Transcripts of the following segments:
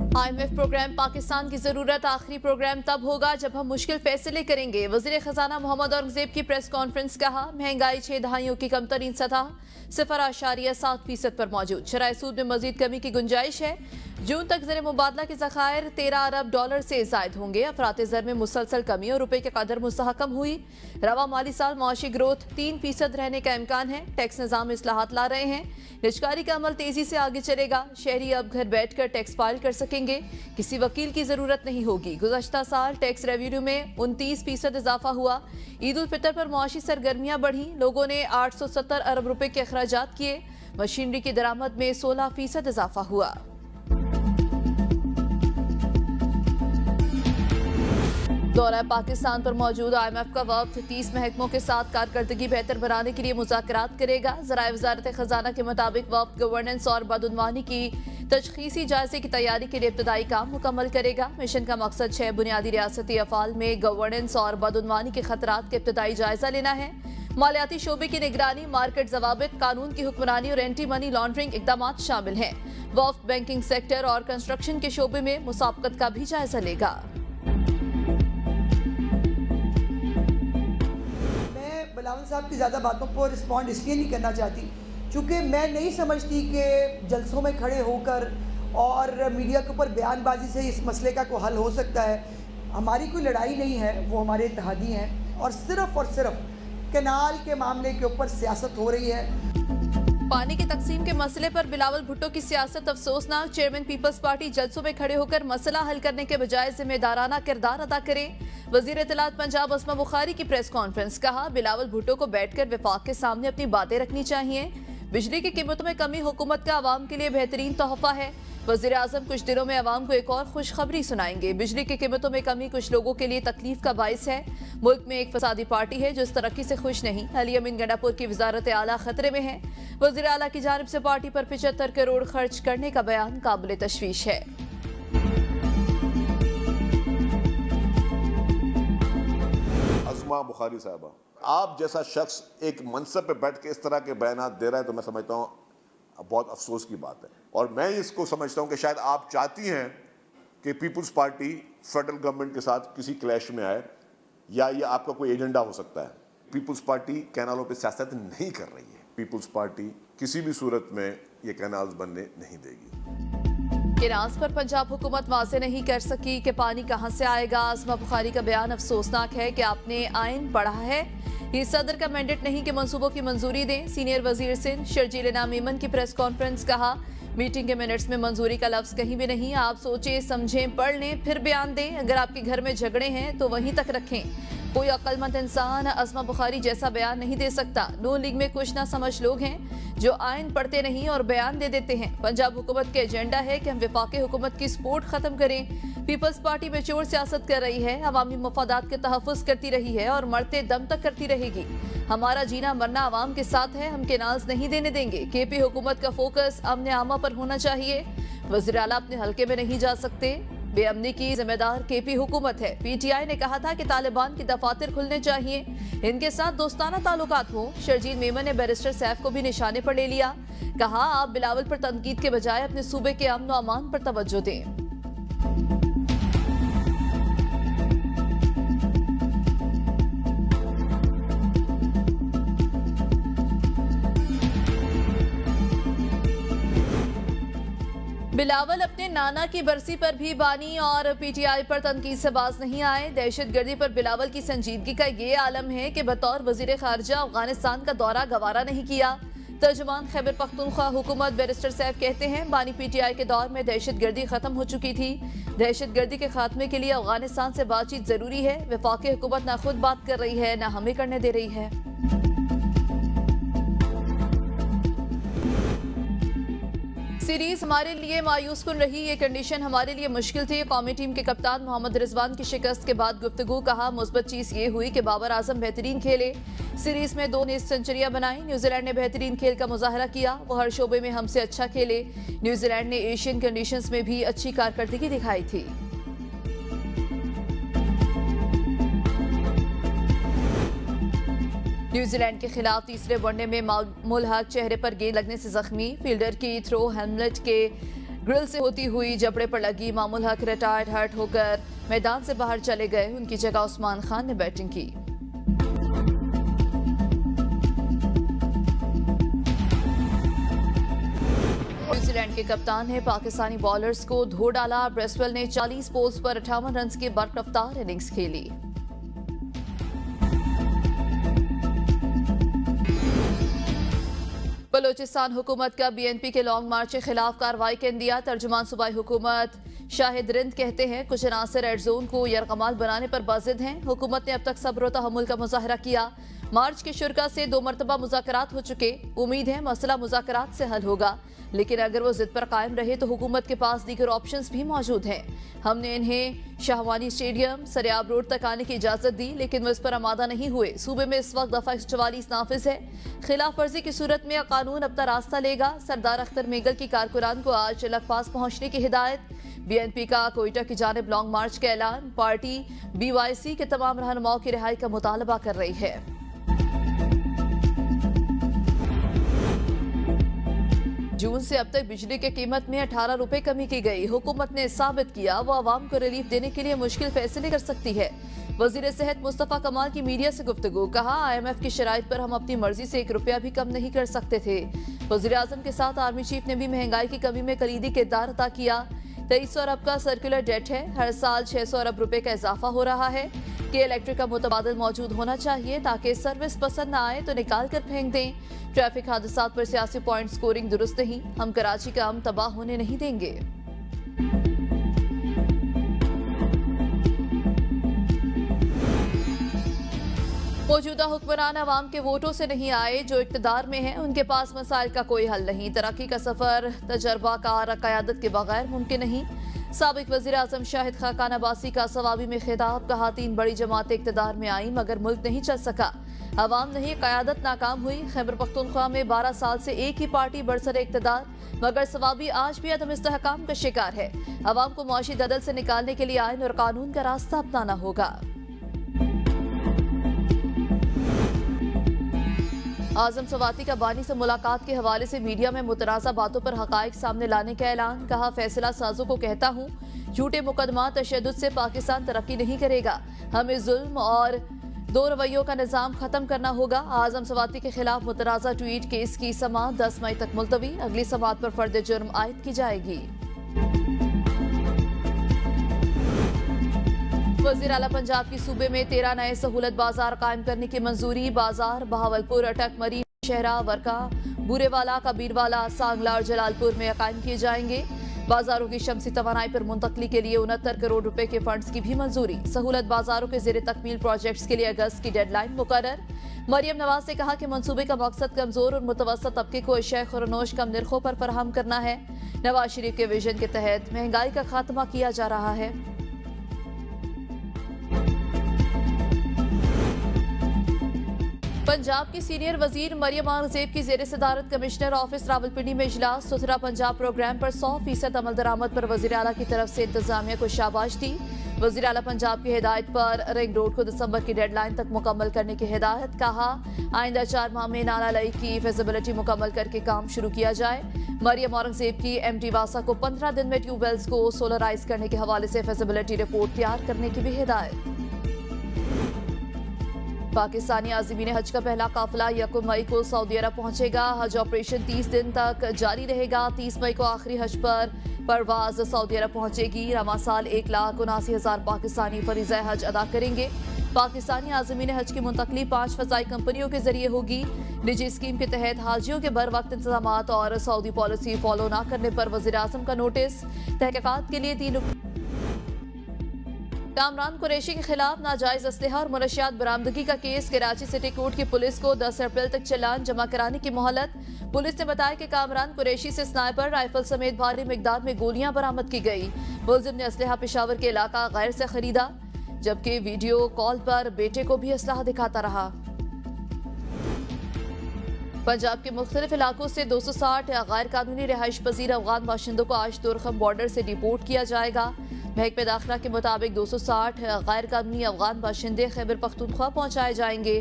IMF programme Pakistan की जरूरत आखिरी प्रोग्राम तब होगा जब हम मुश्किल फैसले करेंगे। वजीर खजाना मोहम्मद औरंगजेब की प्रेस कॉन्फ्रेंस। कहा महंगाई 6 दहाइयों की कमतरीन सतह 0.7% पर मौजूद। शराय सूद में मजीद कमी की गुंजाइश है। जून तक ज़र मुबादला के ज़खायर $13 अरब से जायद होंगे। अफरात ज़र में मुसलसल कमी और रुपए के कदर मुस्तहकम हुई। रवा माली साल मुआशी ग्रोथ 3% रहने का इम्कान है। टैक्स निज़ाम में इस्लाहात ला रहे हैं। निजकारी का अमल तेजी से आगे चलेगा। शहरी अब घर बैठकर टैक्स फाइल कर सकेंगे। किसी वकील की जरूरत नहीं होगी। गुज़श्ता साल टैक्स रेवेन्यू में 29% इजाफा हुआ। ईद उल फितर पर मुआशी सरगर्मियां बढ़ी। लोगों ने 870 अरब रुपए के अखराजात किए। मशीनरी की दरामद में 16% इजाफा हुआ। दौरा पाकिस्तान पर मौजूद IMF का वक्त 30 महकमों के साथ कारकर्दगी बेहतर बनाने के लिए मुज़ाकरात करेगा। ज़राए वज़ारत खजाना के मुताबिक वक्त गवर्नेंस और बदउनवानी की तशखीसी जायजे की तैयारी के लिए इब्तदाई काम मुकम्मल करेगा। मिशन का मकसद 6 बुनियादी रियासती अफ़ाल में गवर्नेंस और बदउनवानी के खतरात के इब्तदाई जायजा लेना है। मालियाती शोबे की निगरानी, मार्केट ज़वाबित, कानून की हुक्मरानी और एंटी मनी लॉन्ड्रिंग इकदाम शामिल हैं। वफ़द बैंकिंग सेक्टर और कंस्ट्रक्शन के शोबे में मुसाबकत का भी जायजा लेगा। बिलावल साहब की ज़्यादा बातों पर रिस्पॉन्ड इसलिए नहीं करना चाहती क्योंकि मैं नहीं समझती कि जलसों में खड़े होकर और मीडिया के ऊपर बयानबाजी से इस मसले का कोई हल हो सकता है। हमारी कोई लड़ाई नहीं है, वो हमारे इत्तेहादी हैं और सिर्फ कैनाल के मामले के ऊपर सियासत हो रही है। पानी की तकसीम के मसले पर बिलावल भुट्टो की सियासत अफसोसनाक। चेयरमैन पीपल्स पार्टी जलसों में खड़े होकर मसला हल करने के बजाय जिम्मेदाराना किरदार अदा करें। वजीर इत्तलात पंजाब अस्मा बुखारी की प्रेस कॉन्फ्रेंस। कहा बिलावल भुट्टो को बैठकर विफाक के सामने अपनी बातें रखनी चाहिए। बिजली की कीमतों में कमी हुकूमत का आवाम के लिए बेहतरीन तोहफा है। वजीर आजम कुछ दिनों में आवाम को एक और खुशखबरी सुनाएंगे। बिजली की कीमतों में कमी कुछ लोगों के लिए तकलीफ का बाइस है। मुल्क में एक फसादी पार्टी है जो इस तरक्की से खुश नहीं। अली अमीन गंडापुर की वजारत आला खतरे में है। वजीर आला की जानिब से पार्टी पर 75 करोड़ खर्च करने का बयान काबिल तशवीश है। अस्मा बुखारी साहबा, आप जैसा शख्स एक मनसब पे बैठ के इस तरह के बयान दे रहा है तो मैं समझता हूँ बहुत अफसोस की बात है। और मैं इसको समझता हूँ कि शायद आप चाहती हैं कि पीपल्स पार्टी फेडरल गवर्नमेंट के साथ किसी क्लैश में आए, या ये आपका कोई एजेंडा हो सकता है। पीपल्स पार्टी कैनालों पे सियासत नहीं कर रही है। पीपल्स पार्टी किसी भी सूरत में ये कैनाल्स बनने नहीं देगी। केनाल्स पर पंजाब हुकूमत वाज़े नहीं कर सकी कि पानी कहां से आएगा। अस्मा बुखारी का बयान अफसोसनाक है कि आपने आइन पढ़ा है, ये सदर का मैंडेट नहीं कि मंसूबों की मंजूरी दें। सीनियर वजीर सिंध शर्जील इनाम मेमन की प्रेस कॉन्फ्रेंस। कहा मीटिंग के मिनट्स में मंजूरी का लफ्ज कहीं भी नहीं। आप सोचे समझें, पढ़ लें, फिर बयान दें। अगर आपके घर में झगड़े हैं तो वहीं तक रखें। कोई अक्लमंद इंसान अस्मा बुखारी जैसा बयान नहीं दे सकता। नून लीग में कुछ ना समझ लोग हैं जो आइन पढ़ते नहीं और बयान दे देते हैं। पंजाब हुकूमत के एजेंडा है कि हम विफाकी हुकूमत की सपोर्ट खत्म करें। पीपल्स पार्टी बेचोड़ सियासत कर रही है, अवामी मफादात के तहफ़्फ़ुज़ करती रही है और मरते दम तक करती रहेगी। हमारा जीना मरना आवाम के साथ है, हम केनाल्स नहीं देने देंगे। KP हुकूमत का फोकस अमन आमा पर होना चाहिए। वज़ीर आला अपने हल्के में नहीं जा सकते। बेअमनी की जिम्मेदार KP हुकूमत है। PTI ने कहा था कि तालिबान की दफातर खुलने चाहिए, इनके साथ दोस्ताना ताल्लुकात हो। शर्जील मेमन ने बैरिस्टर सैफ को भी निशाने पर ले लिया। कहा आप बिलावल पर तनकीद के बजाय अपने सूबे के अमन और अमान पर तवज्जो दें। बिलावल अपने नाना की बरसी पर भी बानी और PTI पर तनकीद से बाज नहीं आए। दहशतगर्दी पर बिलावल की संजीदगी का ये आलम है कि बतौर वजीर खारजा अफगानिस्तान का दौरा गवारा नहीं किया। तर्जुमान खैबर पख्तूनख्वा हुकूमत बैरिस्टर सैफ कहते हैं बानी PTI के दौर में दहशतगर्दी खत्म हो चुकी थी। दहशतगर्दी के खात्मे के लिए अफगानिस्तान से बातचीत जरूरी है। वफाकी हुकूमत ना खुद बात कर रही है, ना हमें करने दे रही है। सीरीज हमारे लिए मायूस कुन रही, ये कंडीशन हमारे लिए मुश्किल थी। कौमी टीम के कप्तान मोहम्मद रिजवान की शिकस्त के बाद गुफ्तगू। कहा मुस्बत चीज ये हुई कि बाबर आजम बेहतरीन खेले, सीरीज में 2 सेंचुरियां बनाई। न्यूजीलैंड ने बेहतरीन खेल का मुजाहरा किया, वो हर शोबे में हमसे अच्छा खेले। न्यूजीलैंड ने एशियन कंडीशंस में भी अच्छी कारकर्दगी दिखाई थी। न्यूजीलैंड के खिलाफ तीसरे वनडे में मुल्हक चेहरे पर गेंद लगने से जख्मी। फील्डर की थ्रो हेमलेट के ग्रिल से होती हुई जबड़े पर लगी मामूल हक रिटायर्ड हर्ट होकर मैदान से बाहर चले गए। उनकी जगह उस्मान खान ने बैटिंग की। न्यूजीलैंड के कप्तान ने पाकिस्तानी बॉलर्स को धो डाला। ब्रेसवेल ने 40 बॉल्स पर 58 रन की बरकफ्तार इनिंग्स खेली। बलोचिस्तान हुकूमत का बीएनपी के लॉन्ग मार्च के खिलाफ कार्रवाई का इंदिया। तर्जुमान सूबाई हुकूमत शाहिद रिंद कहते हैं कुछ अनासर रेड जोन को यरगमाल बनाने पर बाजिद हैं। हुकूमत ने अब तक सब्र व तहम्मुल का मुजाहरा किया। मार्च के शुरा से 2 मरतबा मुज़ाकरात हो चुके। उम्मीद है मसला मुज़ाकरात से हल होगा, लेकिन अगर वो जिद पर कायम रहे तो हुकूमत के पास दीगर ऑप्शंस भी मौजूद हैं। हमने इन्हें शाहवानी स्टेडियम सरियाब रोड तक आने की इजाजत दी, लेकिन वो इस पर आमादा नहीं हुए। सूबे में इस वक्त दफा 144 नाफिज है। खिलाफ वर्जी की सूरत में कानून अपना रास्ता लेगा। सरदार अख्तर मेगल की कारकुनान को आज लखपास पहुंचने की हिदायत। बीएनपी का कोयटा की जानिब लॉन्ग मार्च का ऐलान। पार्टी BYC के तमाम रहनुमाओं की रिहाई का मुतालबा कर रही है। जून से अब तक बिजली की कीमत में 18 रुपए कमी की गई। हुकूमत ने साबित किया वो आवाम को रिलीफ देने के लिए मुश्किल फैसले कर सकती है। वजीर सेहत मुस्तफा कमाल की मीडिया से गुफ्तगू। कहा IMF की शराइत पर हम अपनी मर्जी से 1 रुपया भी कम नहीं कर सकते थे। वजीर आजम के साथ आर्मी चीफ ने भी महंगाई की कमी में कलीदी किरदार अदा किया। 2300 अरब का सर्कुलर डेट है। हर साल 600 अरब रुपए का इजाफा हो रहा है कि इलेक्ट्रिक का मुतबादिल मौजूद होना चाहिए ताकि सर्विस पसंद न आए तो निकाल कर फेंक दें। ट्रैफिक हादसात पर सियासी पॉइंट स्कोरिंग दुरुस्त नहीं। हम कराची का अमन तबाह होने नहीं देंगे। मौजूदा हुक्मरान अवाम के वोटों से नहीं आए। जो इक्तदार में हैं उनके पास मसाइल का कोई हल नहीं। तरक्की का सफर तजर्बाकार क़यादत के बगैर मुमकिन नहीं। साबिक वज़ीर आज़म शाहिद खाकान अब्बासी का सवाबी में खिताब। कहा 3 बड़ी जमातें इक्तदार में आई मगर मुल्क नहीं चल सका। अवाम नहीं क़यादत नाकाम हुई। खैबर पख्तूनख्वा में 12 साल से एक ही पार्टी बरसरे इक्तदार, मगर सवाबी आज भी अदम इस्तेहकाम का शिकार है। अवाम को मुआशी दलदल से निकालने के लिए आइन और कानून का रास्ता अपनाना होगा। आजम सवाती का बानी से मुलाकात के हवाले से मीडिया में मुतनाज़ा बातों पर हकाइक सामने लाने का ऐलान। कहा फैसला साजों को कहता हूँ झूठे मुकदमा तशद्दुद से पाकिस्तान तरक्की नहीं करेगा। हमें जुल्म और 2 रवैयों का निज़ाम खत्म करना होगा। आजम सवाती के खिलाफ मुतनाज़ा ट्वीट केस की समाअत 10 मई तक मुलतवी। अगली समाअत पर फर्द जुर्म आयद की जाएगी। वज़ीर आला पंजाब की सूबे में 13 नए सहूलत बाजार कायम करने की मंजूरी। बाजार बहावलपुर, अटक, मरी, शहरा, वर्का, बूरेवाला, कबीरवाला, सांगला और जलालपुर में कायम किए जाएंगे। बाजारों की शमसी तवानाई पर मुंतकली के लिए 69 करोड़ रुपए के फंड्स की भी मंजूरी। सहूलत बाजारों के ज़ेरे तकमील प्रोजेक्ट्स के लिए अगस्त की डेडलाइन मुकर्रर। मरियम नवाज ने कहा कि मंसूबे का मकसद कमजोर और मुतवसत तबके को अशिया खुरनोश कम निर्खों पर फराहम करना है। नवाज शरीफ के विजन के तहत महंगाई का खात्मा किया जा रहा है। पंजाब की सीनियर वजीर मरियम औरंगजेब की जेर सदारत कमिश्नर ऑफिस रावलपिंडी में इजलास। सुथरा पंजाब प्रोग्राम पर 100% अमल दरामद पर वजीर आला की तरफ से इंतजामिया को शाबाश दी। वजीर आला पंजाब की हिदायत पर रिंग रोड को दिसंबर की डेडलाइन तक मुकम्मल करने की हिदायत। कहा आइंदा 4 माह में नाला लई की फिजिबिलिटी मुकम्मल करके काम शुरू किया जाए। मरियम औरंगजेब की MD वासा को 15 दिन में ट्यूबवेल्स को सोलराइज करने के हवाले से फिजिबिलिटी रिपोर्ट तैयार करने की भी हिदायत। पाकिस्तानी आज़मीन हज का पहला काफिला 1 मई को सऊदी अरब पहुंचेगा। हज ऑपरेशन 30 दिन तक जारी रहेगा। 30 मई को आखिरी हज पर परवाज सऊदी अरब पहुंचेगी। रवां साल 1,79,000 पाकिस्तानी फरीज़ा हज अदा करेंगे। पाकिस्तानी आज़मीन हज की मुंतकली 5 फ़ज़ाई कंपनियों के जरिए होगी। निजी स्कीम के तहत हाजियों के बर वक्त इंतजामात और सऊदी पॉलिसी फॉलो न करने पर वज़ीर आज़म का नोटिस। तहक़ीक़ात के लिए 3 कामरान कुरैशी के खिलाफ नाजायज असलहा और मुनशियात बरामदगी का केस। कराची सिटी कोर्ट की पुलिस को 10 अप्रैल तक चालान जमा कराने की मोहलत। पुलिस ने बताया कि कामरान कुरैशी से स्नाइपर राइफल समेत भारी मिकदार में गोलियां बरामद की गई। मुलजिम ने असलहा पेशावर के इलाका गैर से खरीदा, जबकि वीडियो कॉल पर बेटे को भी असलहा दिखाता रहा। पंजाब के मुख्तलिफ इलाकों से 260 गैर कानूनी रिहाइश पजीर अफगान बाशिंदों को आज तुरखम बॉर्डर से डिपोर्ट किया जाएगा। महकमे दाखिला के मुताबिक 260 गैर कानूनी अफगान बाशिंदे खैबर पख्तूनख्वा पहुंचाए जाएंगे।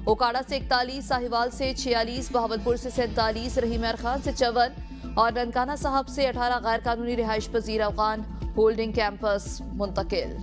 ओकाड़ा से 41, साहिवाल से 46, बहावलपुर से 47, रहीम खान से 54, और ननकाना साहब से 18 गैर कानूनी रिहाइश पजीर अफगान होल्डिंग कैंपस मुंतकिल।